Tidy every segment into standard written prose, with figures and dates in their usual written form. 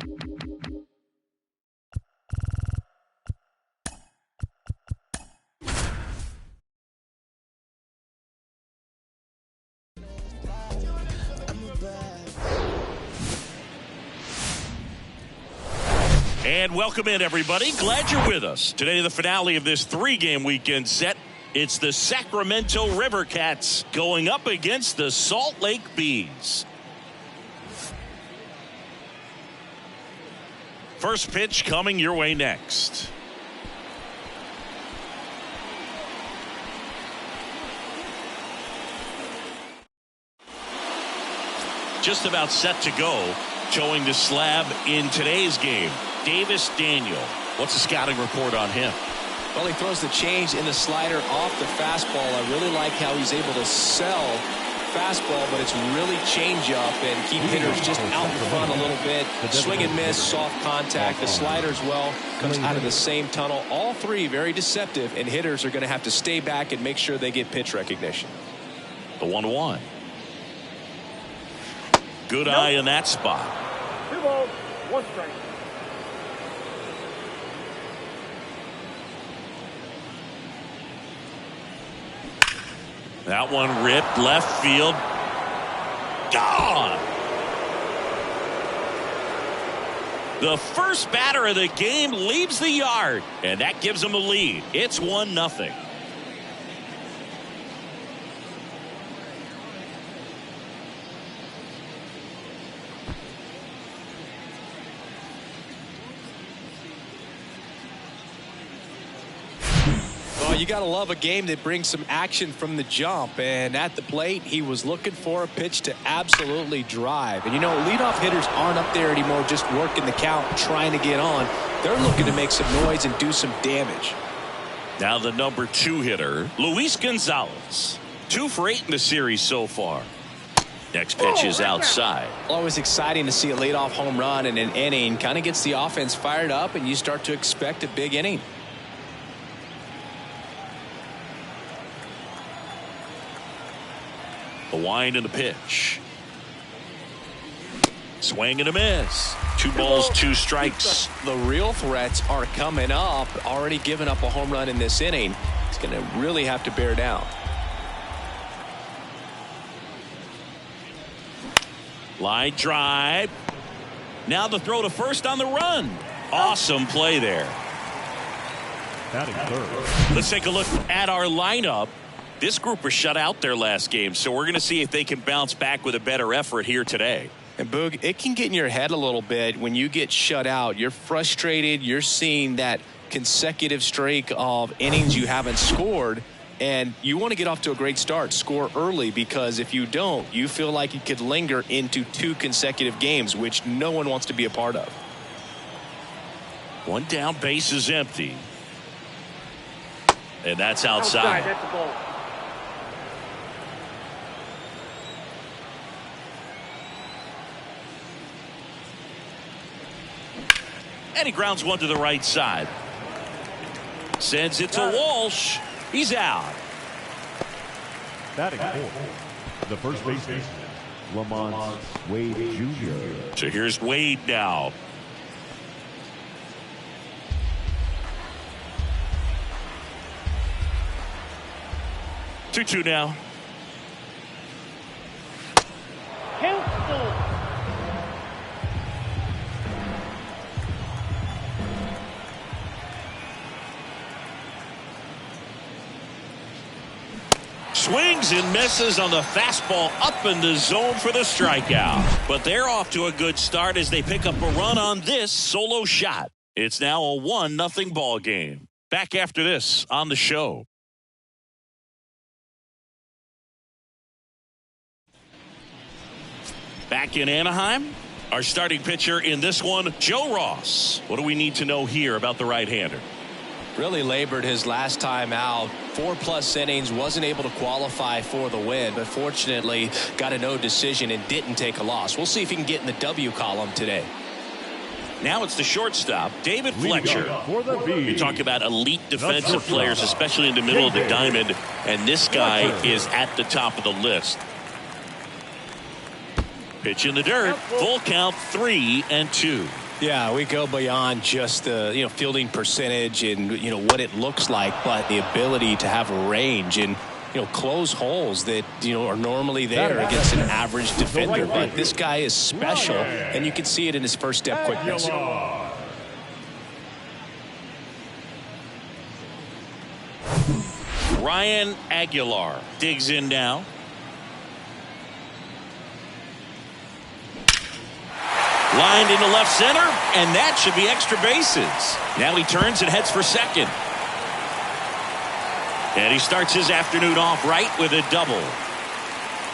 And welcome in, everybody. Glad you're with us. Today, the finale of this 3-game weekend set. It's the Sacramento River Cats going up against the Salt Lake Bees. First pitch coming your way next. Just about set to go. Showing the slab in today's game. Davis Daniel. What's the scouting report on him? Well, he throws the change in the slider off the fastball. I really like how he's able to sell fastball, but it's really changeup and keep hitters just out in front a little bit. Swing and miss, soft contact. The slider as well comes out of the same tunnel. All three very deceptive, and hitters are going to have to stay back and make sure they get pitch recognition. The 1-1. Good eye in that spot. 2 balls, 1 strike. That one ripped left field. Gone. The first batter of the game leaves the yard, and that gives them a lead. It's 1-0. You got to love a game that brings some action from the jump, and at the plate he was looking for a pitch to absolutely drive. And you know, leadoff hitters aren't up there anymore just working the count, trying to get on. They're looking to make some noise and do some damage. Now the number 2 hitter, Luis Gonzalez. 2 for 8 in the series so far. Next pitch is outside. Always exciting to see a leadoff home run in an inning. Kind of gets the offense fired up, and you start to expect a big inning. The wind and the pitch. Swing and a miss. 2 balls, 2 strikes. The real threats are coming up. Already given up a home run in this inning. He's going to really have to bear down. Line drive. Now the throw to first on the run. Awesome play there. Let's take a look at our lineup. This group was shut out their last game, so we're going to see if they can bounce back with a better effort here today. And Boog, it can get in your head a little bit when you get shut out. You're frustrated. You're seeing that consecutive streak of innings you haven't scored, and you want to get off to a great start, score early, because if you don't, you feel like you could linger into 2 consecutive games, which no one wants to be a part of. 1 down, base is empty. And that's outside. That's the ball. And he grounds one to the right side. Sends it to Walsh. He's out. Batting 4th, the first baseman, Lamont Wade Jr. So here's Wade now. Two now. Count. Swings and misses on the fastball up in the zone for the strikeout. But they're off to a good start as they pick up a run on this solo shot. It's now a 1-0 ball game. Back after this on the show. Back in Anaheim, our starting pitcher in this one, Joe Ross. What do we need to know here about the right-hander? Really labored his last time out. 4+ innings, wasn't able to qualify for the win, but fortunately got a no decision and didn't take a loss. We'll see if he can get in the W column today. Now it's the shortstop, David Fletcher. You talk about elite defensive players, especially in the middle of the diamond, and this guy is at the top of the list. Pitch in the dirt, full count, 3-2. Yeah, we go beyond just the fielding percentage and what it looks like, but the ability to have a range and close holes that are normally there against an average defender. But this guy is special, and you can see it in his first step quickness. Ryan Aguilar digs in now. Lined into left center, and that should be extra bases. Now he turns and heads for second. And he starts his afternoon off right with a double.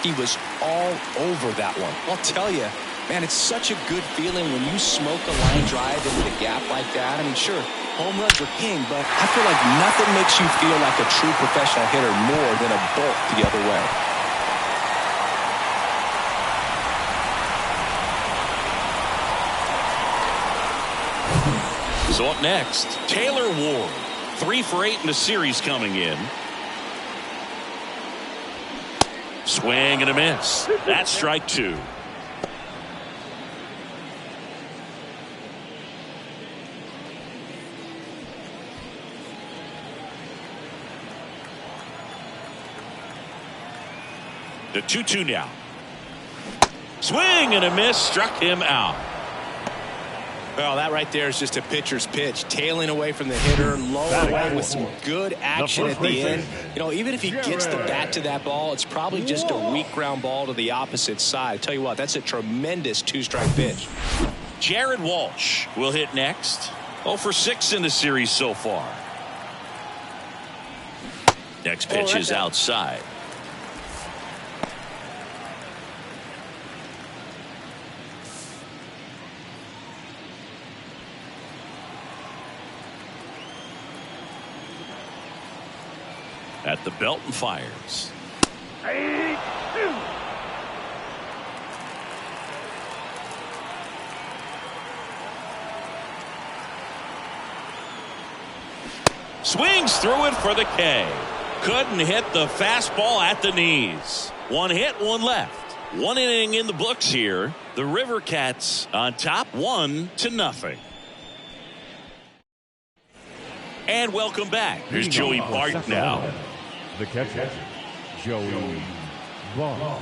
He was all over that one. I'll tell you, man, it's such a good feeling when you smoke a line drive into the gap like that. I mean, sure, home runs are king, but I feel like nothing makes you feel like a true professional hitter more than a bolt the other way. So up next, Taylor Ward. 3 for 8 in the series coming in. Swing and a miss. That's strike 2. The 2-2 now. Swing and a miss. Struck him out. Well, that right there is just a pitcher's pitch, tailing away from the hitter, low away with some good action at the end. Even if he gets the bat to that ball, it's probably just a weak ground ball to the opposite side. I tell you what, that's a tremendous 2-strike pitch. Jared Walsh will hit next. 0 for 6 in the series so far. Next pitch is outside. At the belt and fires. 8-2. Swings through it for the K. Couldn't hit the fastball at the knees. 1 hit, 1 left. 1 inning in the books here. The River Cats on top 1-0. And welcome back. Here's Joey Bart now. The catcher, Joey Bart.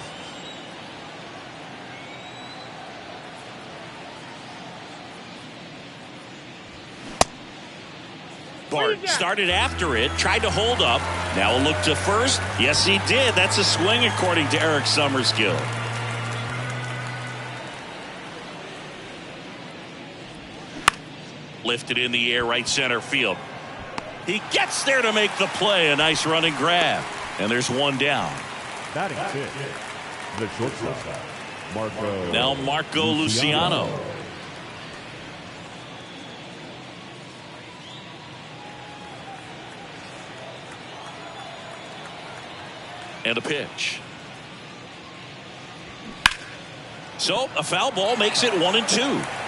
Bart started after it, tried to hold up. Now a look to first. Yes, he did. That's a swing according to Eric Summerskill. Lifted in the air, right center field. He gets there to make the play. A nice running grab. And there's 1 down. Batting 5th, the shortstop, Marco. Now Marco Luciano. And a pitch. So a foul ball makes it 1-2.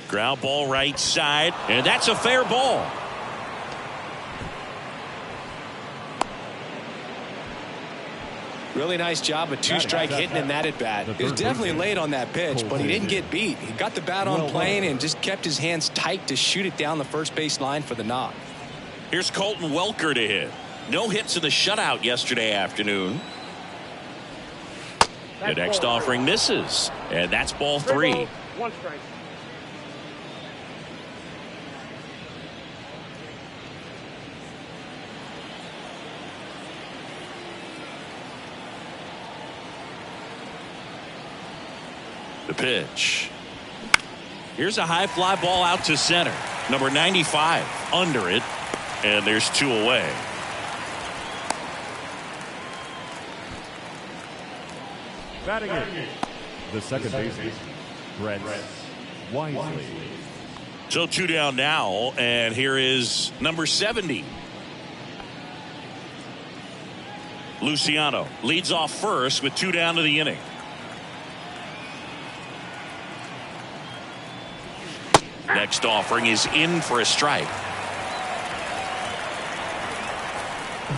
Ground ball right side, and that's a fair ball. Really nice job of 2-strike hitting in that at bat. He was definitely late on that pitch, but he didn't get beat. He got the bat on plane and just kept his hands tight to shoot it down the first base line for the knock. Here's Colton Welker to hit. No hits in the shutout yesterday afternoon. The next offering misses, and that's ball 3. 1 strike. The pitch. Here's a high fly ball out to center. Number 95 under it, and there's 2 away. Batting it, the second baseman, Brett Wisely. So 2 down now, and here is number 70. Luciano leads off first with 2 down to the inning. Next offering is in for a strike.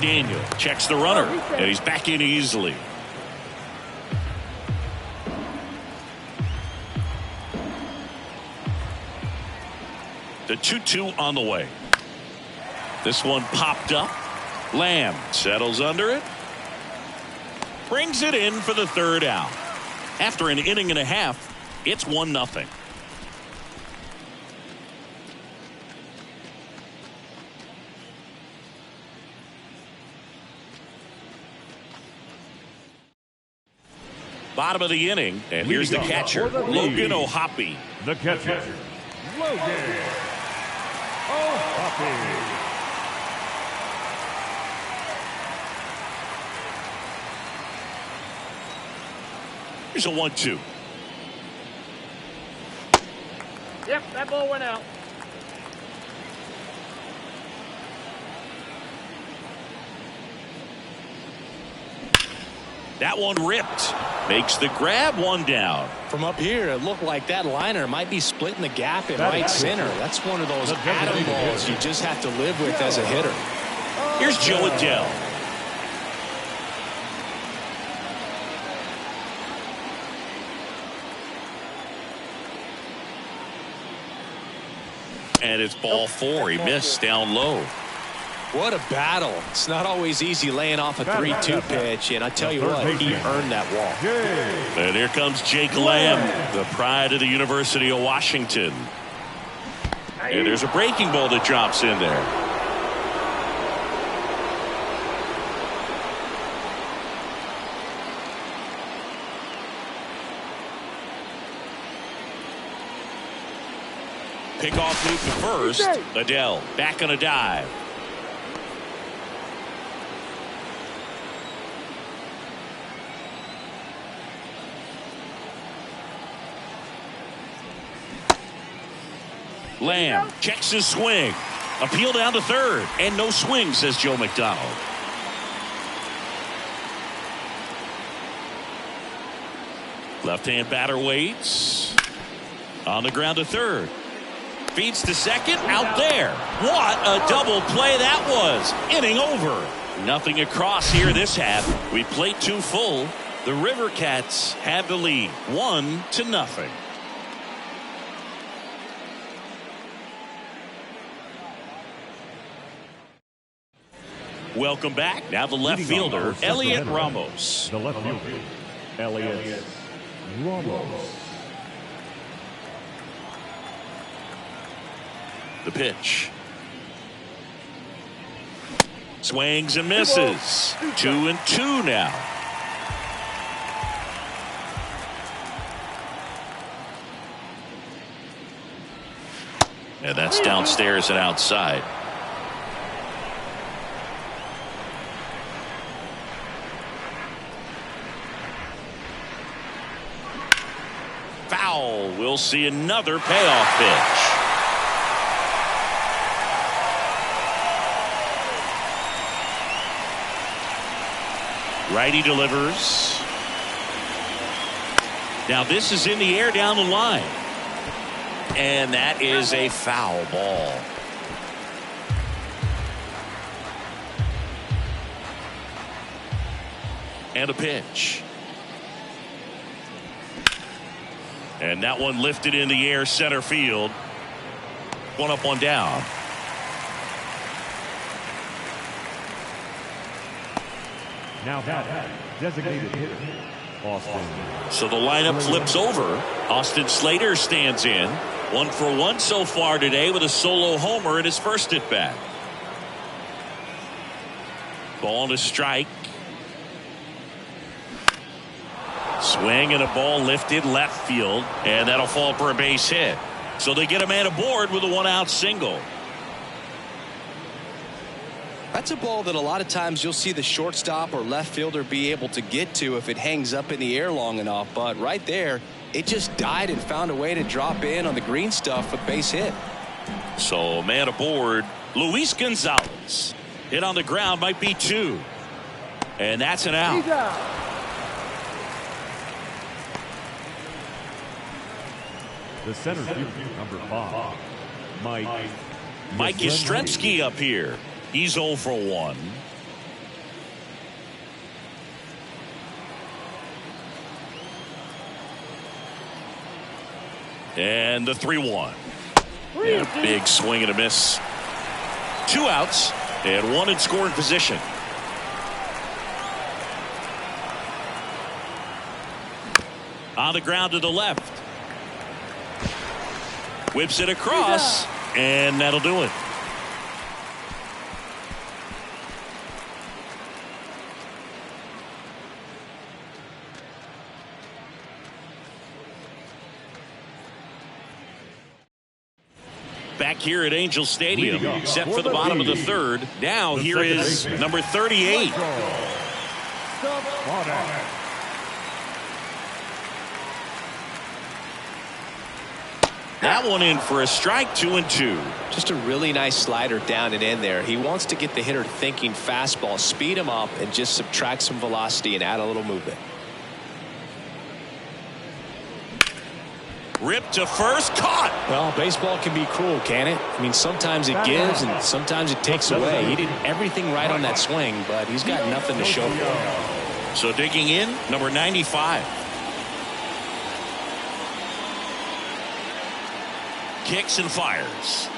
Daniel checks the runner, and he's back in easily. The 2-2 on the way. This one popped up. Lamb settles under it. Brings it in for the 3rd out. After an inning and a half, it's 1-0. Bottom of the inning, and here's the catcher, Logan O'Hoppe. The catcher, Logan O'Hoppe. Here's a 1-2. Yep, that ball went out. That one ripped. Makes the grab, 1 down. From up here, it looked like that liner might be splitting the gap in right center. That's one of those atom balls you just have to live with as a hitter. Here's Joe Adell. And it's ball 4. He missed down low. What a battle. It's not always easy laying off a 3-2 pitch, and I tell you what, he earned that walk. And here comes Jake Lamb, the pride of the University of Washington. And there's a breaking ball that drops in there. Pickoff loop to first. Adell back on a dive. Lamb checks his swing. Appeal down to 3rd. And no swing, says Joe McDonald. Left-hand batter waits. On the ground to 3rd. Feeds to 2nd. Out there. What a double play that was. Inning over. Nothing across here this half. We played 2 full. The River Cats have the lead. 1-0. Welcome back. Now the left fielder, Elliot Ramos. The left fielder, Elliot Ramos. The pitch. Swings and misses. 2-2 now. And that's downstairs and outside. Foul. We'll see another payoff pitch. Righty delivers. Now this is in the air down the line. And that is a foul ball. And a pitch. And that one lifted in the air center field. 1 up, 1 down. Now that designated hitter, Austin. So the lineup flips over. Austin Slater stands in. 1 for 1 so far today with a solo homer in his first at bat. Ball to strike. Swing and a ball lifted left field, and that'll fall for a base hit. So they get a man aboard with a 1-out single. That's a ball that a lot of times you'll see the shortstop or left fielder be able to get to if it hangs up in the air long enough. But right there, it just died and found a way to drop in on the green stuff for base hit. So man aboard, Luis Gonzalez. Hit on the ground, might be 2. And that's an out. He's out. The center fielder, number 5, Mike Yastrzemski up here. He's 0 for 1. And the 3-1. Big swing and a miss. 2 outs and 1 in scoring position. On the ground to the left. Whips it across, and that'll do it. Back here at Angel Stadium, set for the bottom of the third. Now here is number 38. That one in for a strike, 2-2. Just a really nice slider down and in there. He wants to get the hitter thinking fastball, speed him up, and just subtract some velocity and add a little movement. Ripped to first, caught. Well, baseball can be cruel, can it? I mean, sometimes it gives and sometimes it takes away. He did everything right on that swing, but he's got nothing to show for it. So digging in, number 95. Kicks and fires.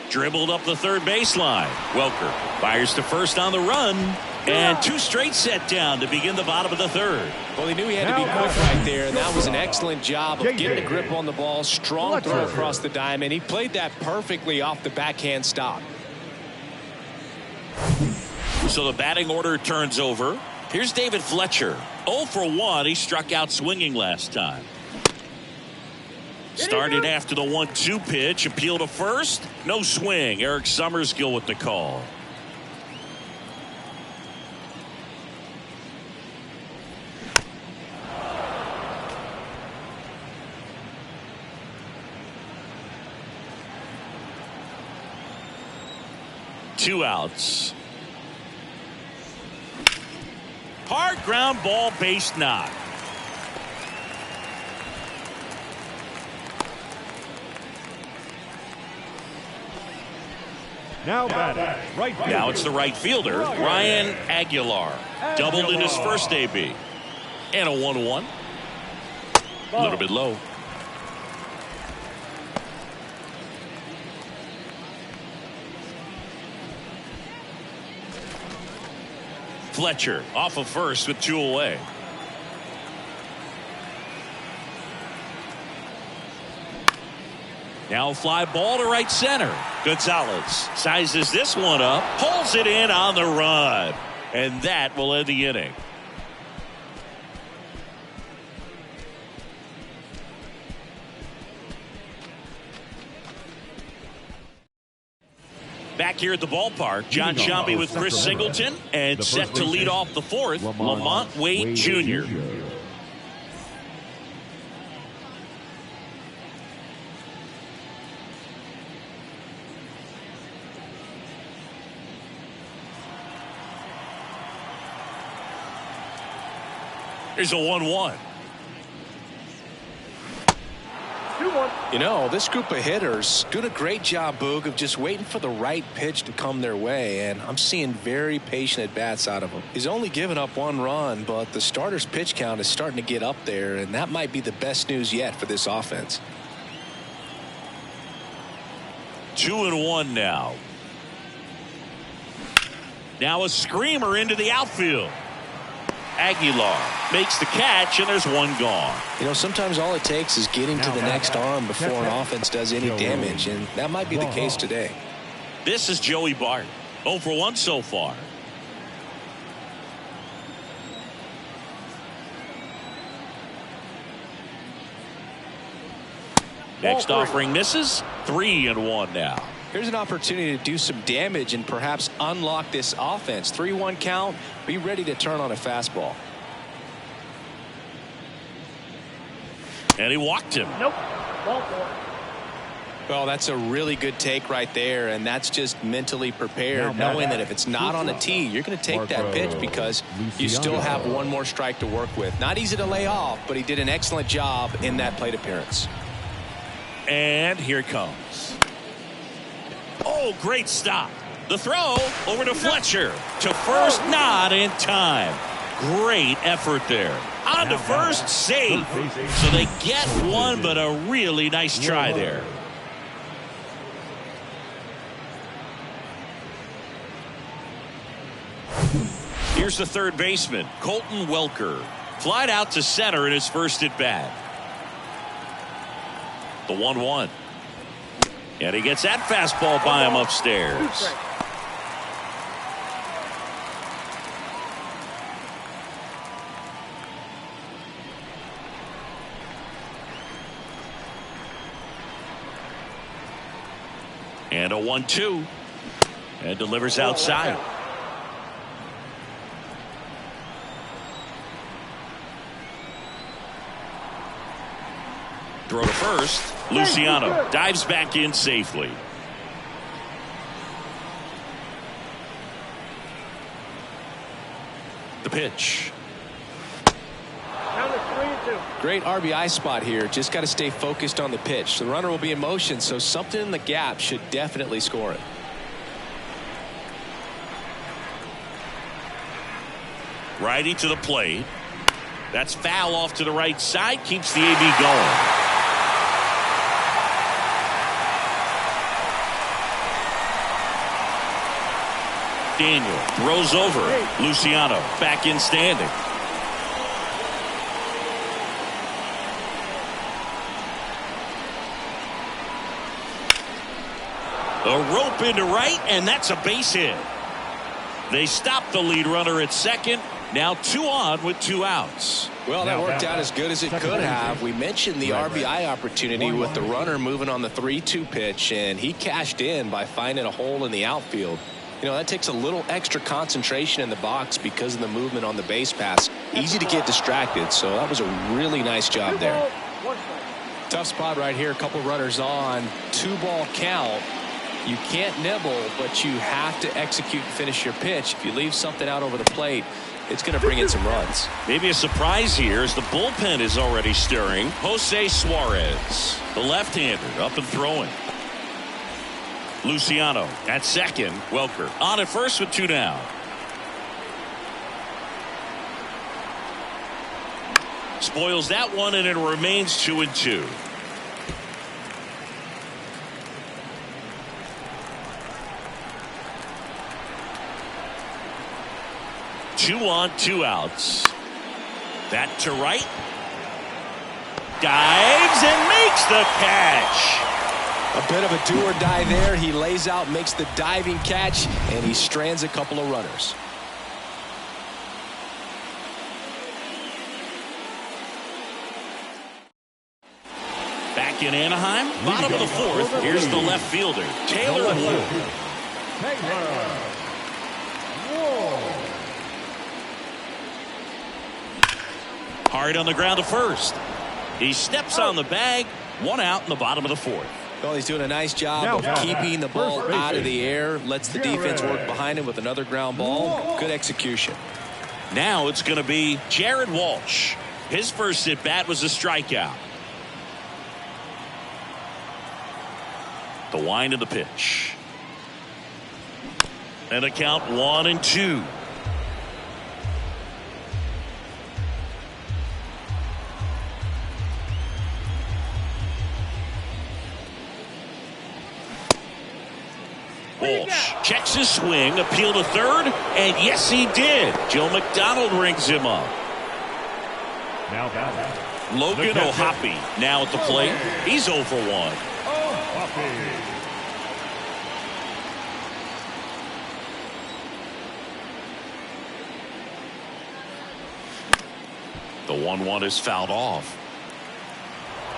Dribbled up the third baseline. Welker fires to first on the run. And 2 straight set down to begin the bottom of the third. Well, he knew he had to be quick right there, and that was an excellent job of getting a grip on the ball. Strong throw across the diamond. He played that perfectly off the backhand stop. So the batting order turns over. Here's David Fletcher. 0 for 1. He struck out swinging last time. Started after the 1-2 pitch. Appeal to first. No swing. Eric Summerskill with the call. Two outs. Hard ground ball, base knock. Now batting, right fielder. Now it's the right fielder, Ryan Aguilar. Doubled in his first AB. And a 1-1. A little bit low. Fletcher off of first with 2 away. Now a fly ball to right center. Gonzalez sizes this one up, pulls it in on the run, and that will end the inning. Back here at the ballpark, John Sciambi with Chris Singleton, and set to lead off the fourth, Lamont Wade Jr. Here's a 1-1. You know, this group of hitters doing a great job, Boog, of just waiting for the right pitch to come their way, and I'm seeing very patient at-bats out of him. He's only given up 1 run, but the starter's pitch count is starting to get up there, and that might be the best news yet for this offense. 2-1 now. Now a screamer into the outfield. Aguilar makes the catch, and there's 1 gone. You know, sometimes all it takes is getting to the next arm before an offense does any damage, and that might be the case today. This is Joey Bart. 0 for 1 so far. Next offering misses. 3-1 now. Here's an opportunity to do some damage and perhaps unlock this offense. 3-1 count. Be ready to turn on a fastball. And he walked him. Nope. Ball 4. Well, that's a really good take right there, and that's just mentally prepared, knowing that if it's not on the tee, you're going to take that pitch because you still have one more strike to work with. Not easy to lay off, but he did an excellent job in that plate appearance. And here it comes. Oh, great stop. The throw over to Fletcher. To first, not in time. Great effort there. On to first, safe. So they get one, but a really nice try there. Here's the third baseman, Colton Welker. Flied out to center in his first at bat. The 1-1. And he gets that fastball by him upstairs. And a 1-2. And delivers outside. Throw to first. Luciano dives back in safely. The pitch. Great RBI spot here. Just got to stay focused on the pitch. The runner will be in motion, so something in the gap should definitely score it. Righty to the plate. That's foul off to the right side. Keeps the AB going. Daniel throws over. Luciano back in standing. A rope into right, and that's a base hit. They stop the lead runner at second. Now 2 on with 2 outs. Well, that worked out as good as it could have. We mentioned the RBI opportunity with the runner moving on the 3-2 pitch, and he cashed in by finding a hole in the outfield. You know, that takes a little extra concentration in the box because of the movement on the base pass. Easy to get distracted, so that was a really nice job there. Tough spot right here. A couple runners on. 2-ball count. You can't nibble, but you have to execute and finish your pitch. If you leave something out over the plate, it's going to bring in some runs. Maybe a surprise here as the bullpen is already stirring. Jose Suarez, the left-hander, up and throwing. Luciano at second. Welker on at first with 2 down. Spoils that one, and it remains 2-2. Two on, 2 outs. That to right. Dives and makes the catch. A bit of a do or die there. He lays out, makes the diving catch, and he strands a couple of runners. Back in Anaheim, bottom of the 4th. Here's the left fielder, Taylor Ward. Hard on the ground to first. He steps on the bag. 1 out in the bottom of the 4th. Well, he's doing a nice job of keeping the ball out of the air. Lets the defense work behind him with another ground ball. Good execution. Now it's going to be Jared Walsh. His first at bat was a strikeout. The wind of the pitch. And a count 1-2. Walsh checks his swing, appeal to third, and yes, he did. Joe McDonald rings him up. Logan O'Hoppe now at the plate. He's 0 for 1. The 1-1 is fouled off.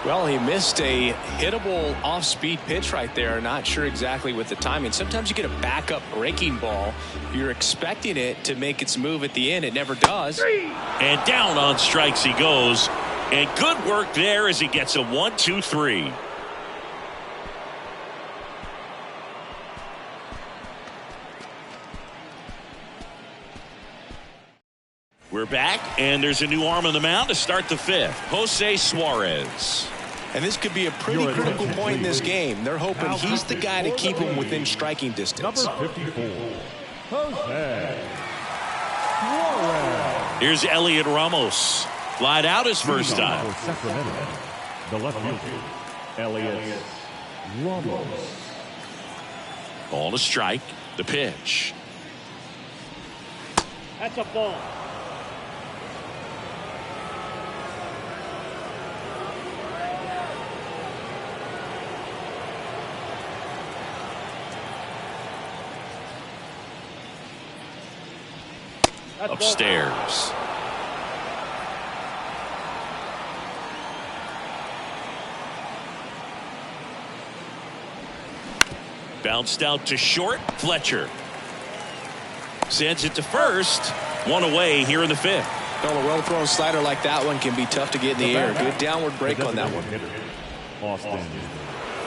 Well, he missed a hittable off-speed pitch right there. Not sure exactly with the timing. Sometimes you get a backup breaking ball. You're expecting it to make its move at the end. It never does. And down on strikes he goes. And good work there as he gets a 1-2-3. We're back, and there's a new arm on the mound to start the fifth. Jose Suarez. And this could be a pretty critical point in this game. They're hoping he's the guy to keep them within striking distance. Number 54, Jose Suarez. Here's Elliot Ramos. Flied out his first time. For Sacramento, the left fielder, Elliot Ramos. Ball to strike. The pitch. That's a ball. Upstairs. Bounced out to short. Fletcher sends it to first. One away here in the fifth. Well, a well-thrown slider like that one can be tough to get in the air. Good downward break on that one. Austin.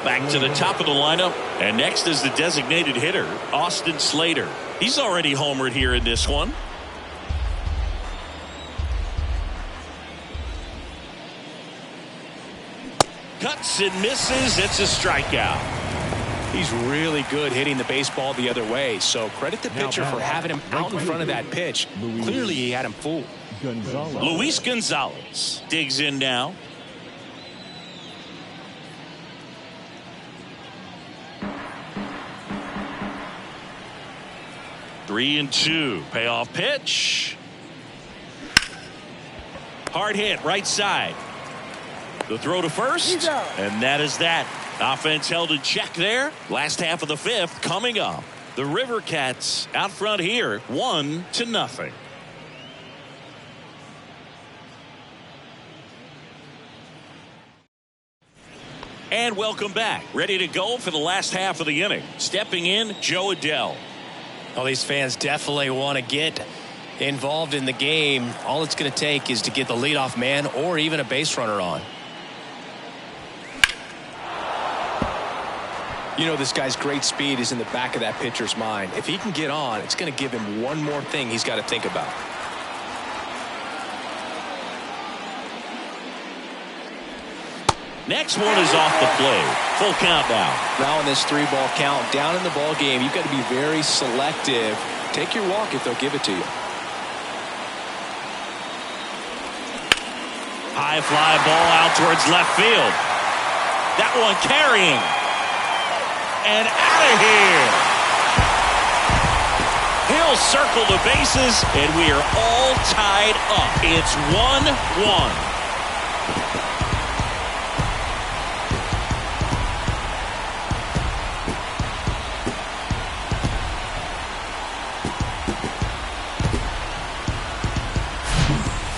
Back to the top of the lineup, and next is the designated hitter, Austin Slater. He's already homered here in this one. Cuts and misses. It's a strikeout. He's really good hitting the baseball the other way, so credit the pitcher for having him out in front of that pitch. Clearly he had him fooled. Luis Gonzalez digs in now. Three and two. Payoff pitch. Hard hit right side. The throw to first, and that is that. Offense held in check there. Last half of the fifth coming up. The River Cats out front here, 1-0. And welcome back. Ready to go for the last half of the inning. Stepping in, Joe Adell. Well, these fans definitely want to get involved in the game. All it's going to take is to get the leadoff man or even a base runner on. You know, this guy's great speed is in the back of that pitcher's mind. If he can get on, it's going to give him one more thing he's got to think about. Next one is off the plate. Full count now. Now in this 3-ball count, down in the ball game, you've got to be very selective. Take your walk if they'll give it to you. High fly ball out towards left field. That one carrying. And out of here. He'll circle the bases, and we are all tied up. It's 1-1.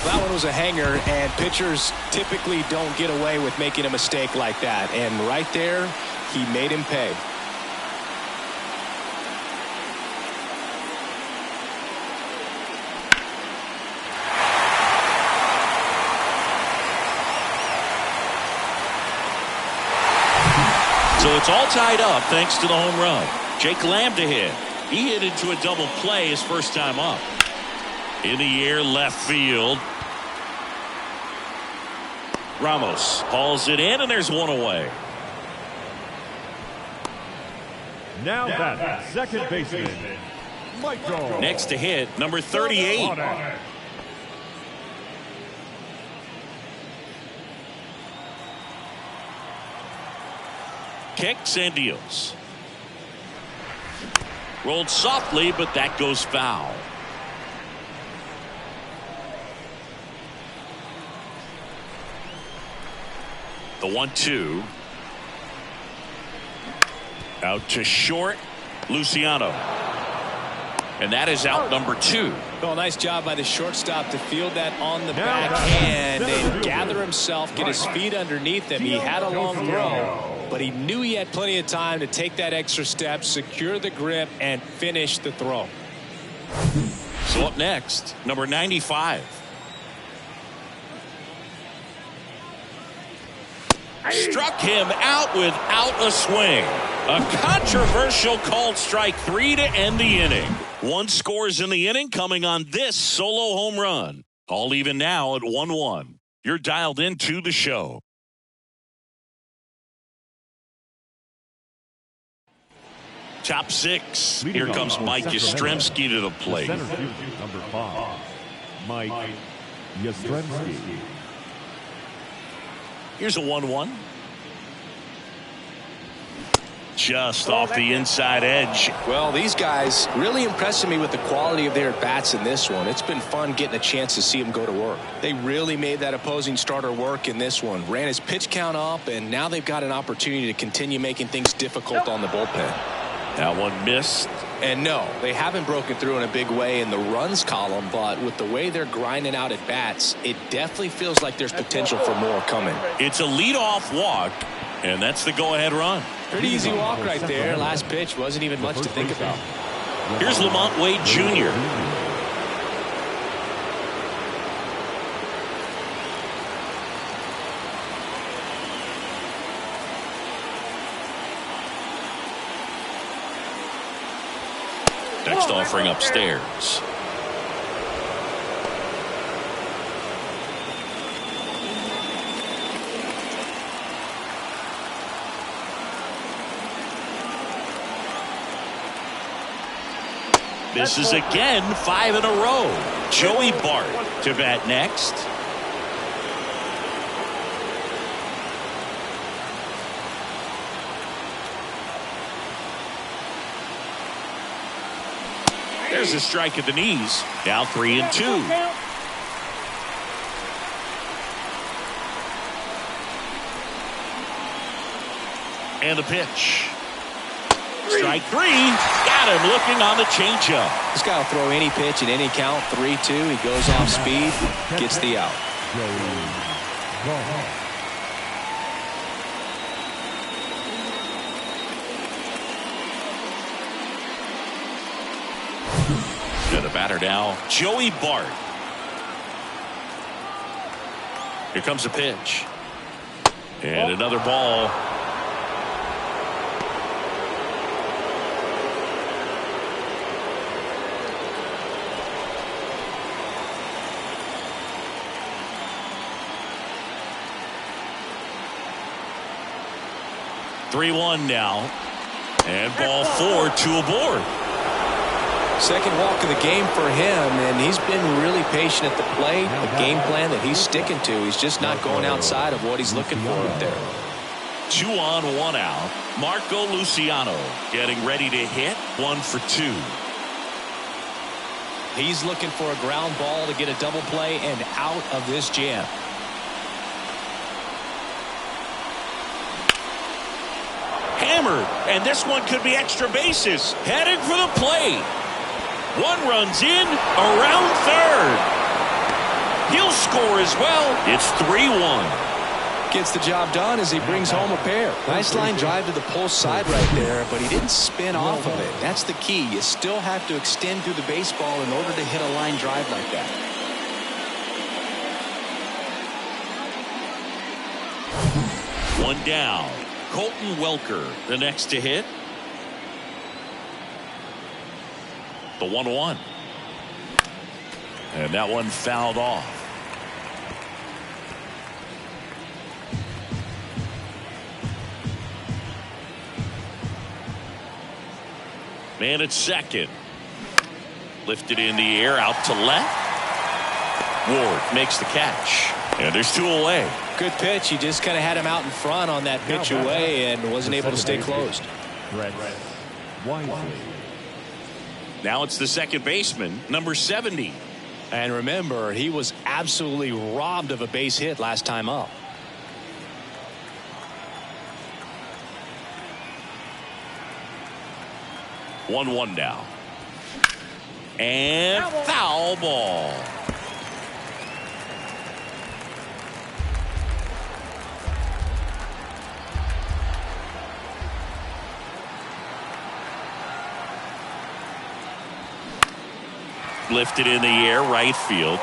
That one was a hanger, and pitchers typically don't get away with making a mistake like that. And right there, he made him pay. So it's all tied up thanks to the home run. Jake Lamb to hit. He hit into a double play his first time up. In the air, left field. Ramos hauls it in, and there's one away. Now that second baseman, Michael. Next to hit, number 38. Kicks and deals. Rolled softly, but that goes foul. The 1-2. Out to short, Luciano. And that is out number 2. Well, nice job by the shortstop to field that on the backhand and gather himself, get his feet underneath him. He had a long throw, but he knew he had plenty of time to take that extra step, secure the grip, and finish the throw. So up next, number 95. Struck him out without a swing. A controversial called strike 3 to end the inning. One scores in the inning coming on this solo home run. All even now at 1-1. You're dialed into the show. Top 6. Here comes Mike Yastrzemski to the plate. Number 5, Mike Yastrzemski. Here's a 1-1. Just off the inside edge. Well, these guys really impressing me with the quality of their at-bats in this one. It's been fun getting a chance to see them go to work. They really made that opposing starter work in this one. Ran his pitch count up, and now they've got an opportunity to continue making things difficult on the bullpen. That one missed. And no, they haven't broken through in a big way in the runs column, but with the way they're grinding out at bats, it definitely feels like there's potential for more coming. It's a leadoff walk, and that's the go-ahead run. Pretty easy walk right there. Last pitch wasn't even much to think about. Here's Lamont Wade Jr. Next offering upstairs. This is again 5 in a row. Joey Bart to bat next. There's a strike at the knees. Now 3-2. And the pitch. Strike 3. Got him looking on the changeup. This guy will throw any pitch at any count. 3-2. He goes off speed. Gets the out. To the batter now, Joey Bart. Here comes a pitch. And another ball. (3-1) now, and ball 4, 2 aboard. Second walk of the game for him, and he's been really patient at the plate. A game plan that he's sticking to. He's just not going outside of what he's looking for up there. 2 on, 1 out. Marco Luciano getting ready to hit. 1 for 2. He's looking for a ground ball to get a double play and out of this jam. Hammered, and this one could be extra bases. Headed for the plate. One runs in, around third. He'll score as well. It's 3-1. Gets the job done as he brings home a pair. Nice line drive to the pull side right there, but he didn't spin off of it. That's the key. You still have to extend through the baseball in order to hit a line drive like that. One down. Colton Welker, the next to hit. The 1-1. And that one fouled off. Man at second. Lifted in the air out to left. Ward makes the catch. And there's 2 away. Good pitch. He just kind of had him out in front on that pitch away and wasn't able to stay closed. Now it's the second baseman, number 70. And remember, he was absolutely robbed of a base hit last time up. One now. And foul ball. Lifted in the air, right field.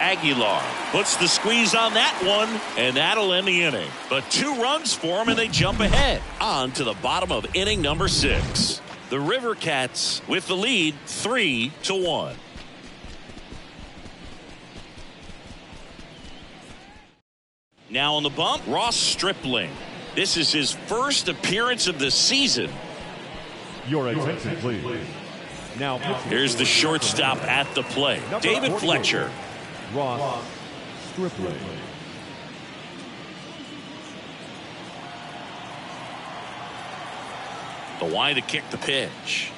Aguilar puts the squeeze on that one, and that'll end the inning. But 2 runs for them, and they jump ahead on to the bottom of inning number 6. The River Cats with the lead 3-1. Now on the bump, Ross Stripling. This is his first appearance of the season. Your attention, please. Now, here's the shortstop at the plate, David Fletcher. Ross Stripling. The wide to kick the pitch.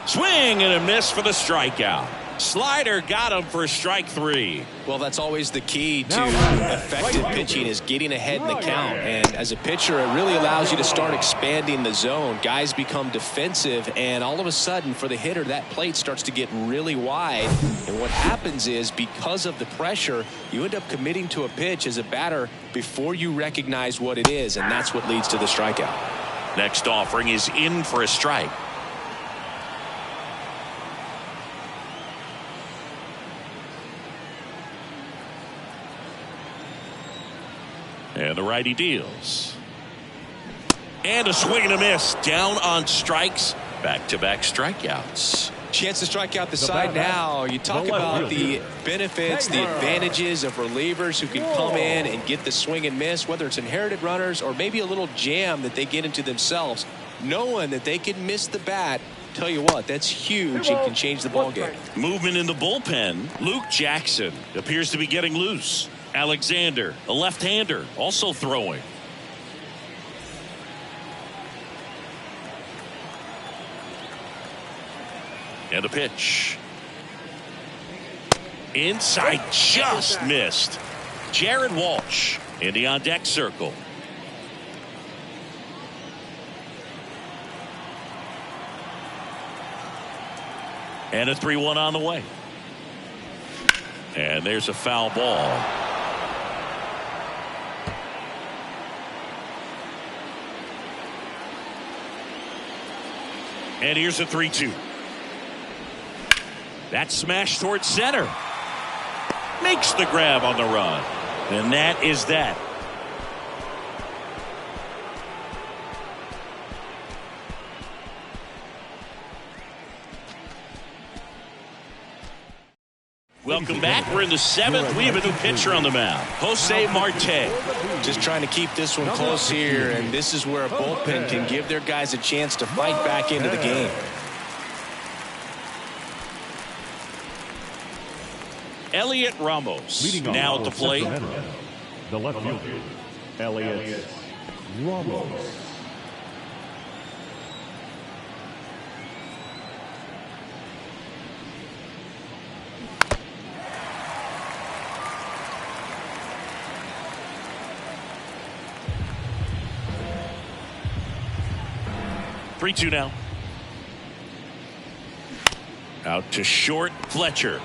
Swing and a miss for the strikeout. Slider got him for strike 3. Well, that's always the key to effective pitching, is getting ahead in the count. And as a pitcher, it really allows you to start expanding the zone. Guys become defensive, and all of a sudden, for the hitter, that plate starts to get really wide. And what happens is, because of the pressure, you end up committing to a pitch as a batter before you recognize what it is, and that's what leads to the strikeout. Next offering is in for a strike. And the righty deals. And a swing and a miss. Down on strikes. Back-to-back strikeouts. Chance to strike out the side now. You talk about the benefits, the advantages of relievers who can come in and get the swing and miss, whether it's inherited runners or maybe a little jam that they get into themselves. Knowing that they can miss the bat, tell you what, that's huge and can change the ball game. Movement in the bullpen. Luke Jackson appears to be getting loose. Alexander, a left-hander, also throwing. And a pitch. Inside, just missed. Jared Walsh in the on-deck circle. And a 3-1 on the way. And there's a foul ball. And here's a 3-2. That smash towards center. Makes the grab on the run. And that is that. Welcome back. We're in the 7th. We have a new pitcher on the mound, Jose Marte. Just trying to keep this one close here, and this is where a bullpen can give their guys a chance to fight back into the game. Elliot Ramos now at the plate. The left fielder, Elliot Ramos. Three-two now. Out to short, Fletcher.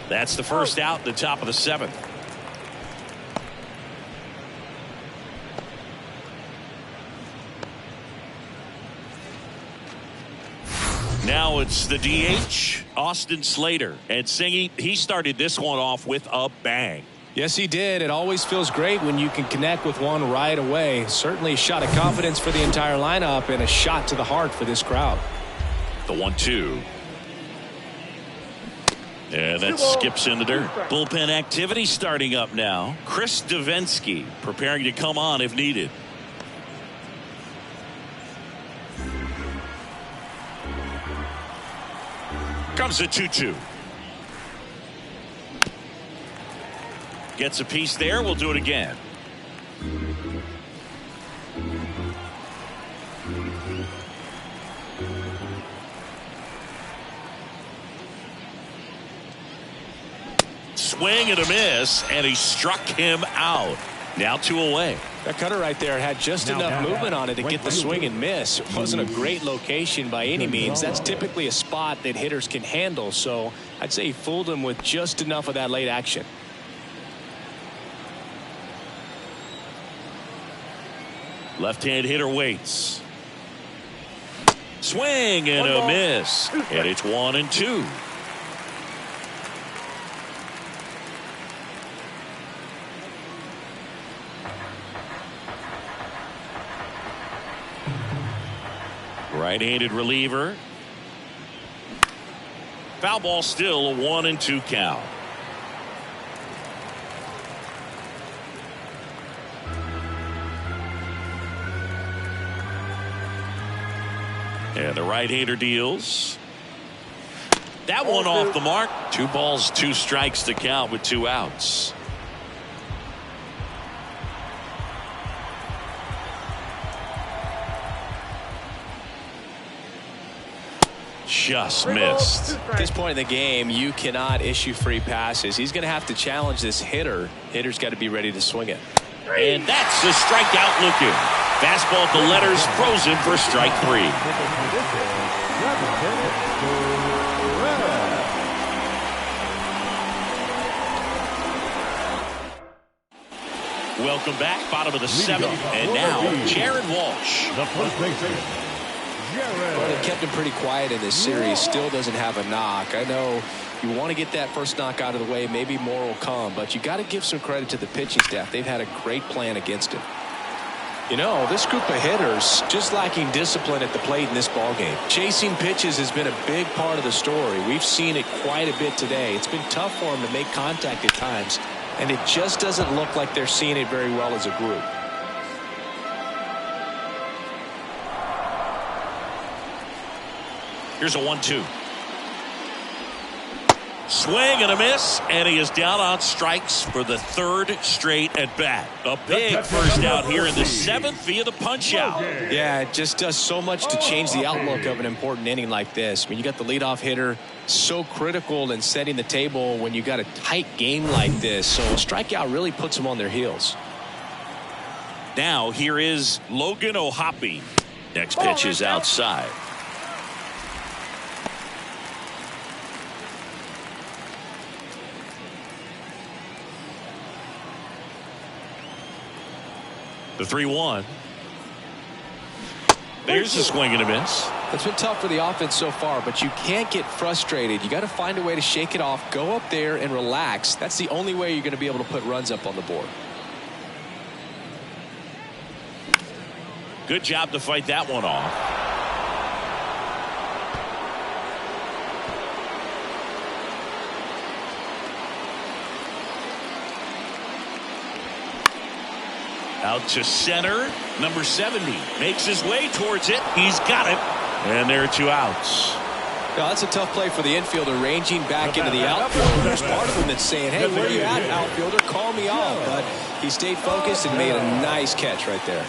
That's the first out at the top of the 7th. Now it's the DH, Austin Slater. And Singy, he started this one off with a bang. Yes, he did. It always feels great when you can connect with one right away. Certainly a shot of confidence for the entire lineup and a shot to the heart for this crowd. The 1-2. And that skips in the dirt. Bullpen activity starting up now. Chris Davinsky preparing to come on if needed. Comes the 2-2. Gets a piece there. We'll do it again. Swing and a miss, and he struck him out. Now 2 away. That cutter right there had just enough movement on it to get the swing and miss. It wasn't a great location by any means. That's typically a spot that hitters can handle. So I'd say he fooled him with just enough of that late action. Left-hand hitter waits. Swing and a miss. And it's 1-2. Right-handed reliever. Foul ball, still a 1-2 count. And the right-hander deals. That one off the mark. 2 balls, 2 strikes to count with 2 outs. Just missed. At this point in the game, you cannot issue free passes. He's going to have to challenge this hitter. Hitter's got to be ready to swing it. And that's a strikeout looking. Fastball at the letters, frozen for strike 3. Welcome back, bottom of the 7th, and now Jared Walsh. The first baseman, Well, they kept him pretty quiet in this series. Still doesn't have a knock. I know you want to get that first knock out of the way. Maybe more will come, but you got to give some credit to the pitching staff. They've had a great plan against him. You know, this group of hitters just lacking discipline at the plate in this ballgame. Chasing pitches has been a big part of the story. We've seen it quite a bit today. It's been tough for them to make contact at times, and it just doesn't look like they're seeing it very well as a group. Here's a 1-2. Swing and a miss, and he is down on strikes for the 3rd straight at bat. A big first out here in the 7th via the punch out. Yeah, it just does so much to change the outlook of an important inning like this. I mean, you got the leadoff hitter, so critical in setting the table when you got a tight game like this. So a strikeout really puts them on their heels. Now here is Logan O'Hoppe. Next pitch is outside. The 3-1. There's a swing and a miss. It's been tough for the offense so far, but you can't get frustrated. You got to find a way to shake it off, go up there and relax. That's the only way you're going to be able to put runs up on the board. Good job to fight that one off. Out to center. Number 70 makes his way towards it. He's got it. And there are 2 outs. Now, that's a tough play for the infielder, ranging back into the outfield. There's part of him that's saying, hey, where are you at, outfielder? Call me off. But he stayed focused and made a nice catch right there.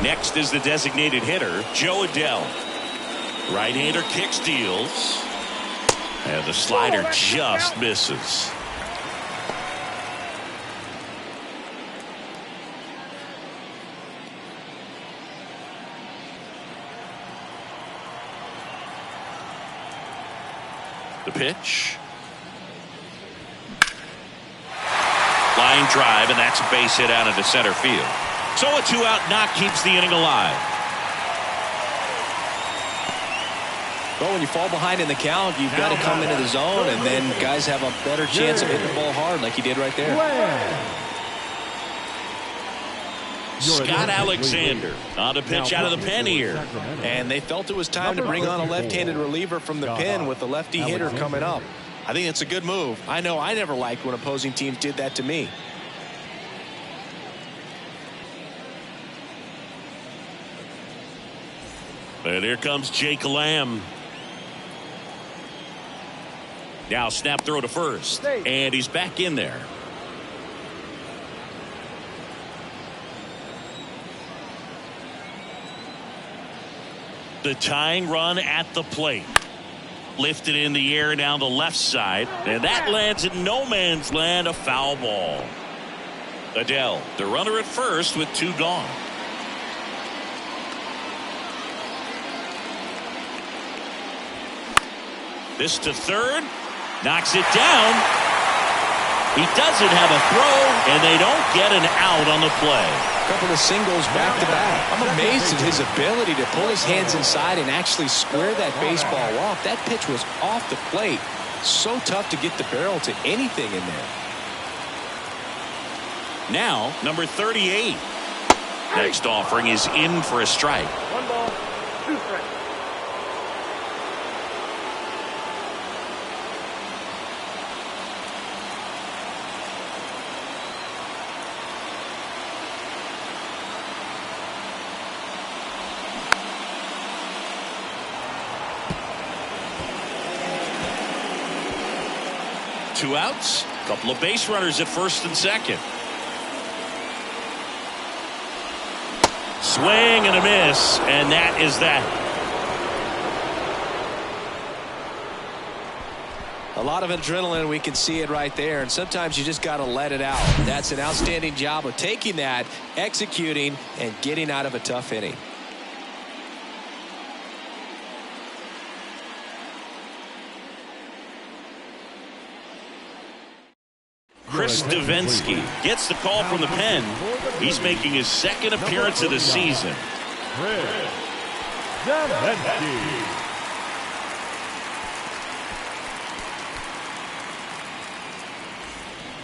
Next is the designated hitter, Jo Adell. Right-hander kicks, deals. And the slider just misses. The pitch. Line drive, and that's a base hit out into center field. So a 2-out knock keeps the inning alive. Well, when you fall behind in the count, you've got to come into the zone, and then guys have a better chance of hitting the ball hard like he did right there. Scott Alexander on a pitch out of the pen here. And they felt it was time to bring on a left-handed reliever from the pen with the lefty hitter coming up. I think it's a good move. I know I never liked when opposing teams did that to me. And here comes Jake Lamb. Now snap throw to first. And he's back in there. The tying run at the plate. Lifted in the air down the left side. And that lands in no man's land, a foul ball. Adell, the runner at first with 2 gone. This to third. Knocks it down. He doesn't have a throw, and they don't get an out on the play. A couple of singles back to back. I'm amazed at his ability to pull his hands inside and actually square that baseball off. That pitch was off the plate. So tough to get the barrel to anything in there. Now, number 38. Next offering is in for a strike. 1 ball, 2 strikes. Two outs, a couple of base runners at first and second. Swing and a miss, and that is that. A lot of adrenaline, we can see it right there, and sometimes you just got to let it out. That's an outstanding job of taking that, executing, and getting out of a tough inning. Chris Davinsky gets the call from the pen. He's making his second appearance of the season. Chris Davinsky.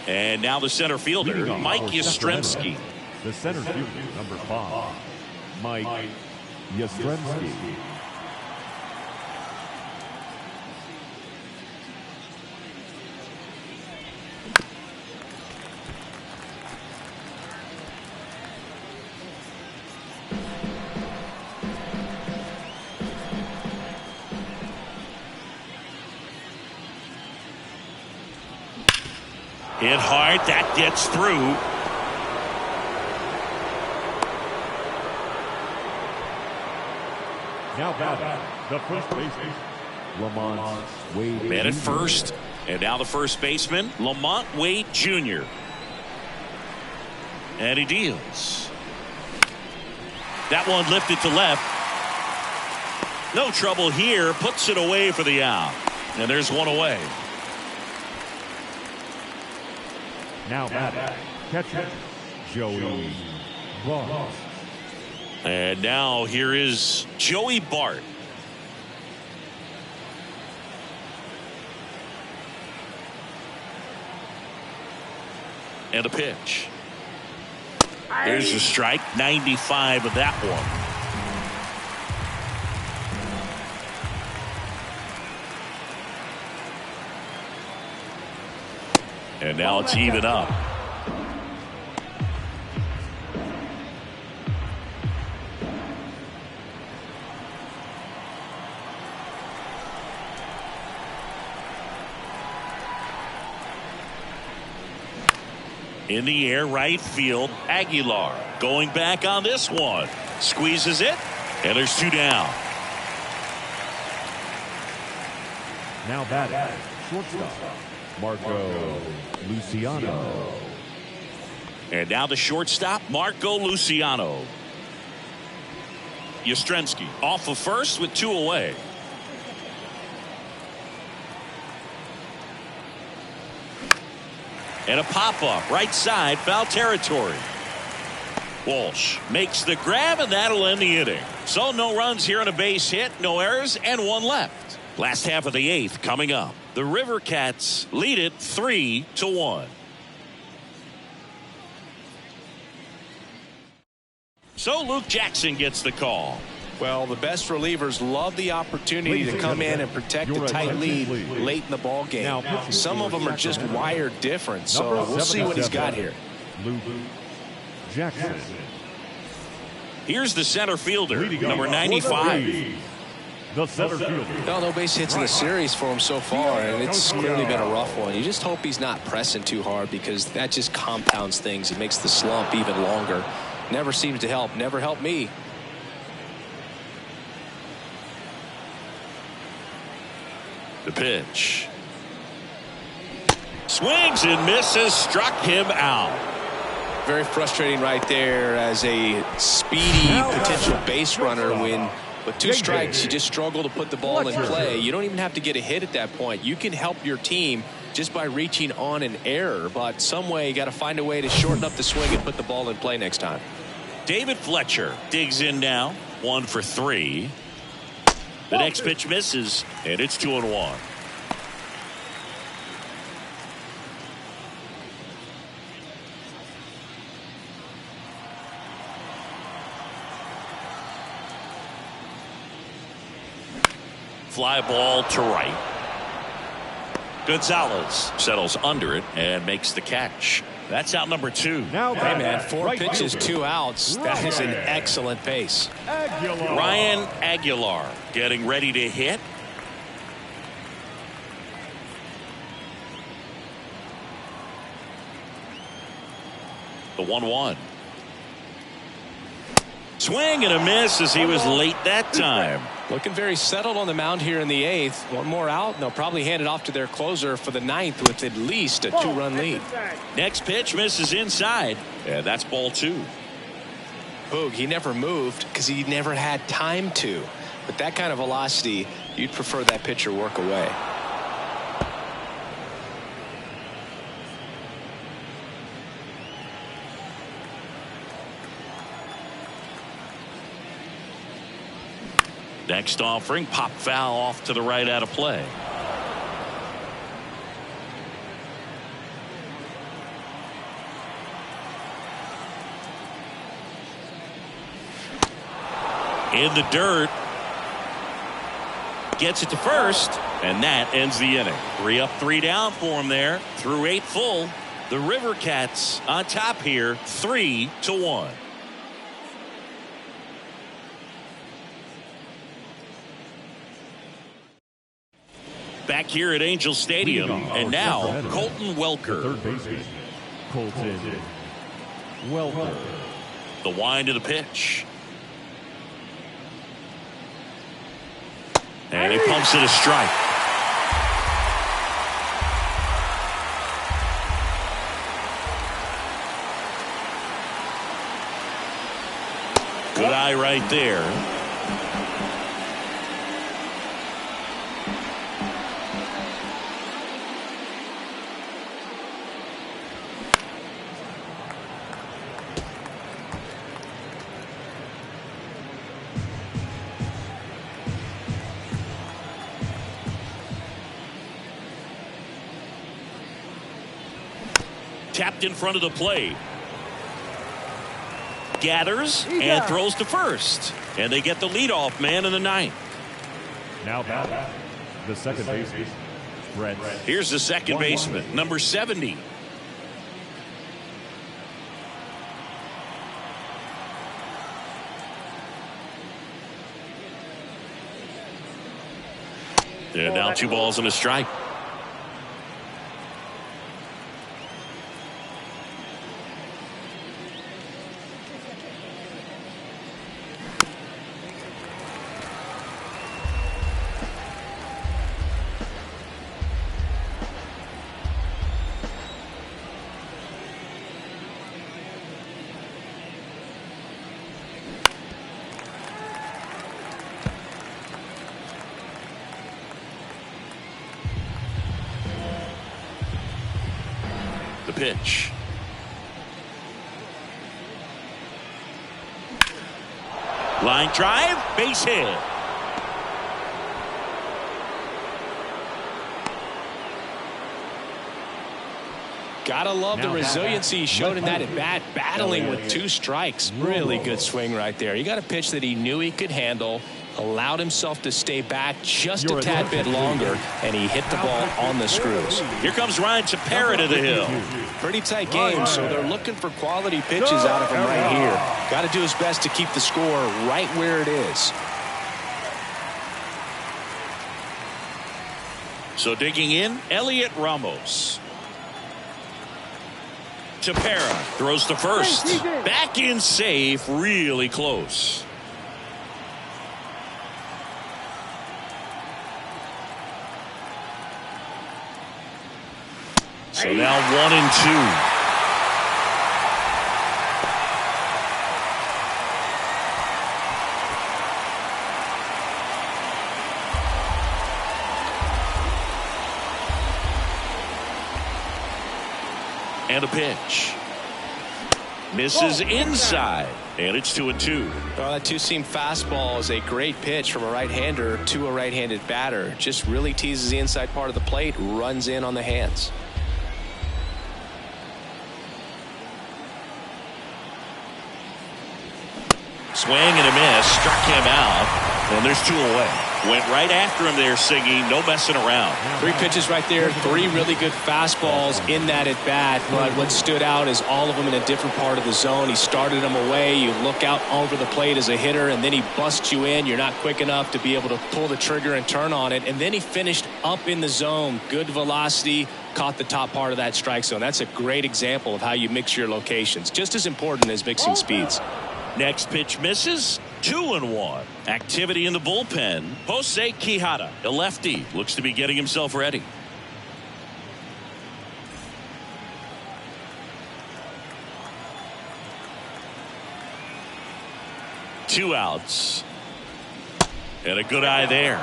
And now the center fielder, Mike Yastrzemski. The center fielder, number 5, Mike Yastrzemski. Hit hard, that gets through. Now batting, the first baseman, Lamont Wade. Man at first, and now the first baseman, Lamont Wade Jr. And he deals. That one lifted to left. No trouble here, puts it away for the out. And there's one away. Now batting, catcher, Joey Bart. And now here is Joey Bart. And a pitch. There's a strike, 95 of that one. And now it's even up. In the air, right field, Aguilar going back on this one. Squeezes it, and there's 2 down. Now batting, shortstop, Marco Luciano. And now the shortstop, Marco Luciano. Yastrzemski off of first with 2 away. And a pop-up right side, foul territory. Walsh makes the grab, and that'll end the inning. So no runs here on a base hit, no errors, and 1 left. Last half of the 8th coming up. The River Cats lead it 3-1. So Luke Jackson gets the call. Well, the best relievers love the opportunity to come in and protect a tight lead late in the ball game. Some of them are just wired different, so we'll see what he's got here. Luke Jackson. Here's the center fielder, number 95. The center fielder. Well, no base hits in the series for him so far, and it's clearly been a rough one. You just hope he's not pressing too hard, because that just compounds things. It makes the slump even longer. Never seems to help. Never helped me. The pitch. Swings and misses, struck him out. Very frustrating right there as a speedy potential base runner when with 2 strikes you just struggle to put the ball in play. You don't even have to get a hit at that point. You can help your team just by reaching on an error, but some way you got to find a way to shorten up the swing and put the ball in play next time. David Fletcher digs in now, 1 for 3. The next pitch misses, and it's 2-1. fly ball to right. Gonzalez settles under it and makes the catch. That's out number 2. Now, Hey, man, 4 pitches, 2 outs. That is an excellent pace. Aguilar. Ryan Aguilar getting ready to hit. The 1-1. Swing and a miss as he was late that time. Looking very settled on the mound here in the 8th. One more out, and they'll probably hand it off to their closer for the 9th with at least a 2-run lead. Next pitch misses inside. And that's ball 2. Boog, he never moved because he never had time to. With that kind of velocity, you'd prefer that pitcher work away. Next offering, pop foul off to the right out of play. In the dirt. Gets it to first, and that ends the inning. 3 up, 3 down for him there. Through 8 full. The River Cats on top here, 3-1. Back here at Angel Stadium, and now Colton Welker. Third baseman, Colton Welker. The wind of the pitch. And he pumps it a strike. Good eye right there. Tapped in front of the plate. Gathers and throws to first. And they get the leadoff man in the 9th. Now batting, the second baseman, Brett. Here's the second baseman, number 70. And now 2 balls and a strike. The pitch. Line drive, base hit. Gotta love the resiliency he showed in that at bat, battling with 2 strikes. Really good swing right there. He got a pitch that he knew he could handle, allowed himself to stay back just a tad bit longer, and he hit the ball on the screws. Here comes Ryan Tepera to the hill. Pretty tight game, so they're looking for quality pitches out of him right here. Got to do his best to keep the score right where it is. So digging in, Elliot Ramos. Tepera throws to first. Back in safe, really close. So now 1-2. And a pitch. Misses inside. And it's 2-2. Well, that 2-seam fastball is a great pitch from a right-hander to a right-handed batter. Just really teases the inside part of the plate, runs in on the hands. Swing and a miss. Struck him out. And there's 2 away. Went right after him there, Siggy. No messing around. 3 pitches right there. 3 really good fastballs in that at bat. But what stood out is all of them in a different part of the zone. He started them away. You look out over the plate as a hitter, and then he busts you in. You're not quick enough to be able to pull the trigger and turn on it. And then he finished up in the zone. Good velocity. Caught the top part of that strike zone. That's a great example of how you mix your locations. Just as important as mixing speeds. Next pitch misses. 2-1. Activity in the bullpen. Jose Quijada, the lefty, looks to be getting himself ready. Two outs. And a good eye there.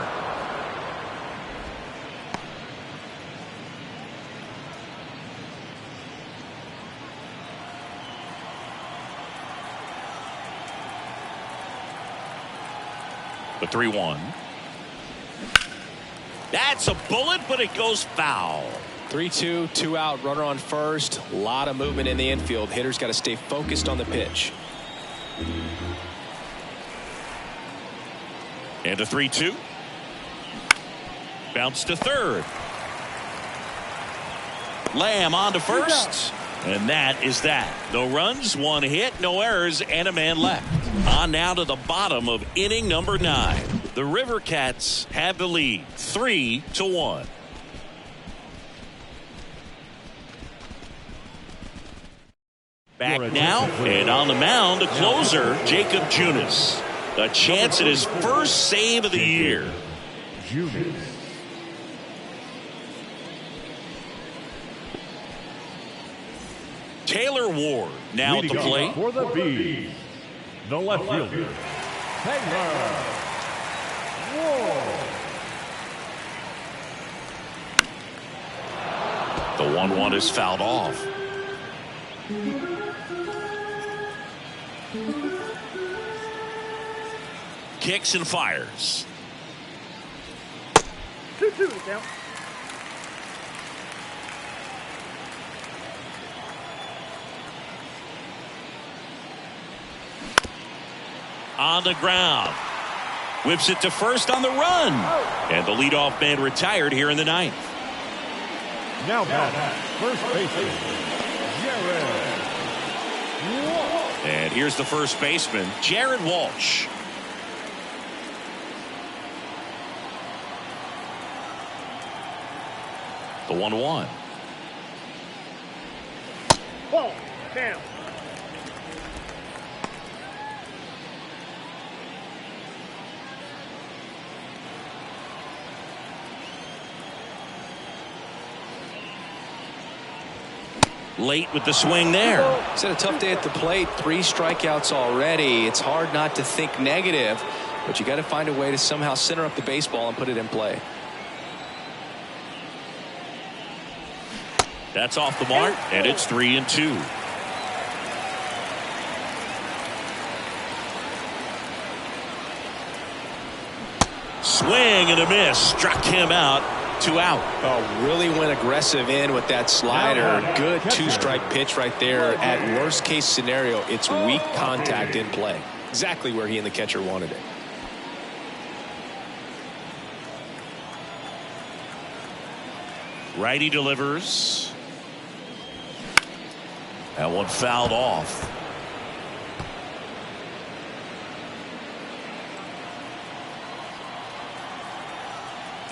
The 3-1. That's a bullet, but it goes foul. 3-2, 2 out, runner on first. A lot of movement in the infield. Hitters got to stay focused on the pitch. And a 3-2. Bounce to third. Lamb on to first. And that is that. No runs, 1 hit, no errors, and a man left. On now to the bottom of inning number 9. The River Cats have the lead, 3-1. Back now, and on the mound, a closer, Jacob Junis. A chance at his first save of the year. Junis. Taylor Ward now at the plate. For the Bees, the left fielder, Taylor Ward. The 1-1 is fouled off. Kicks and fires. 2-2 down. On the ground. Whips it to first on the run. And the leadoff man retired here in the 9th. Now back, first baseman, Jared Walsh. And here's the first baseman, Jared Walsh. The 1-1. Ball down. Late with the swing there. He's had a tough day at the plate. 3 strikeouts already. It's hard not to think negative, but you got to find a way to somehow center up the baseball and put it in play. That's off the mark, and it's 3-2. Swing and a miss. Struck him out. 2 out. Oh, really went aggressive in with that slider. Good 2-strike pitch right there. At worst case scenario, it's weak contact in play. Exactly where he and the catcher wanted it. Righty delivers. That one fouled off.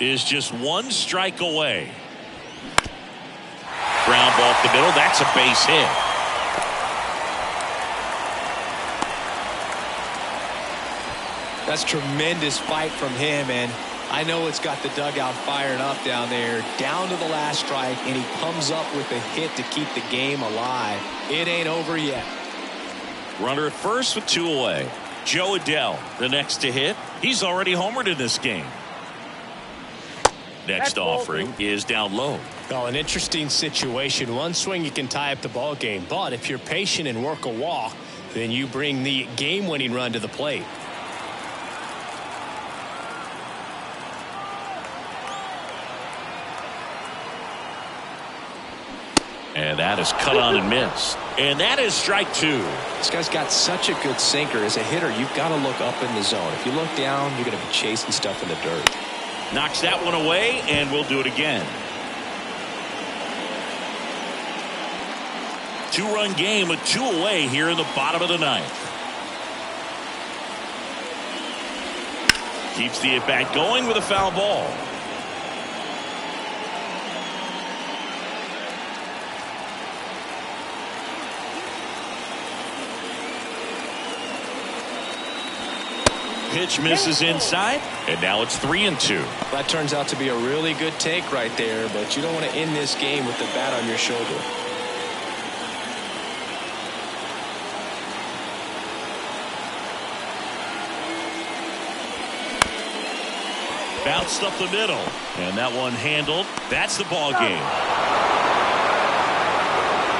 Is just 1 strike away. Ground ball up the middle. That's a base hit. That's tremendous fight from him, and I know it's got the dugout firing up down there. Down to the last strike, and he comes up with a hit to keep the game alive. It ain't over yet. Runner at first with 2 away. Joe Adell, the next to hit. He's already homered in this game. Next offering is down low. Oh, an interesting situation. 1 swing you can tie up the ball game, but if you're patient and work a walk, then you bring the game-winning run to the plate. And that is cut on and missed. And that is strike two. This guy's got such a good sinker. As a hitter, you've got to look up in the zone. If you look down, you're going to be chasing stuff in the dirt. Knocks that one away, and we'll do it again. Two-run game with two away here in the bottom of the ninth. Keeps the at-bat going with a foul ball. Pitch misses inside, and now it's 3-2. That turns out to be a really good take right there, but you don't want to end this game with the bat on your shoulder. Bounced up the middle, and that one handled. That's the ball game.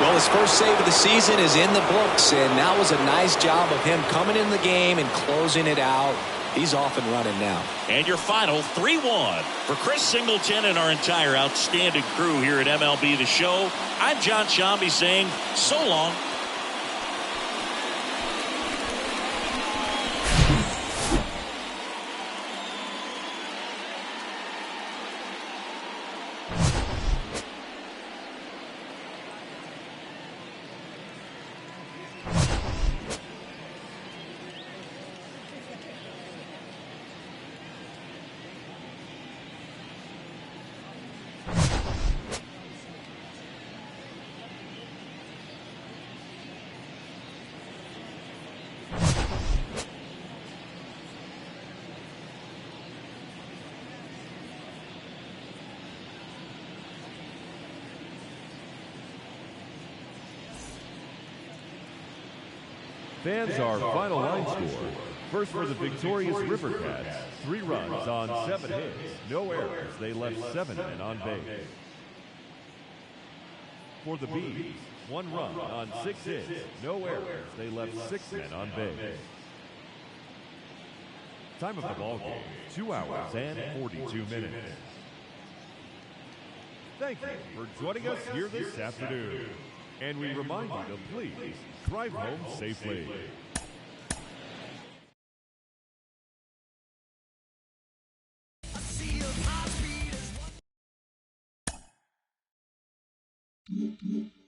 Well, his first save of the season is in the books, and that was a nice job of him coming in the game and closing it out. He's off and running now. And your final 3-1 for Chris Singleton and our entire outstanding crew here at MLB The Show. I'm John Shambi saying so long. Fans, our final line score. First for the victorious River Cats, 3 runs on 7 hits, no errors. They left 7 men on base. For the Bees, 1 run on 6 hits, no errors. They left 6 men on base. Time of the ball game, 2 hours and 42 minutes. Thank you for joining us here this afternoon. And we remind you to please drive home safely. Mm-hmm.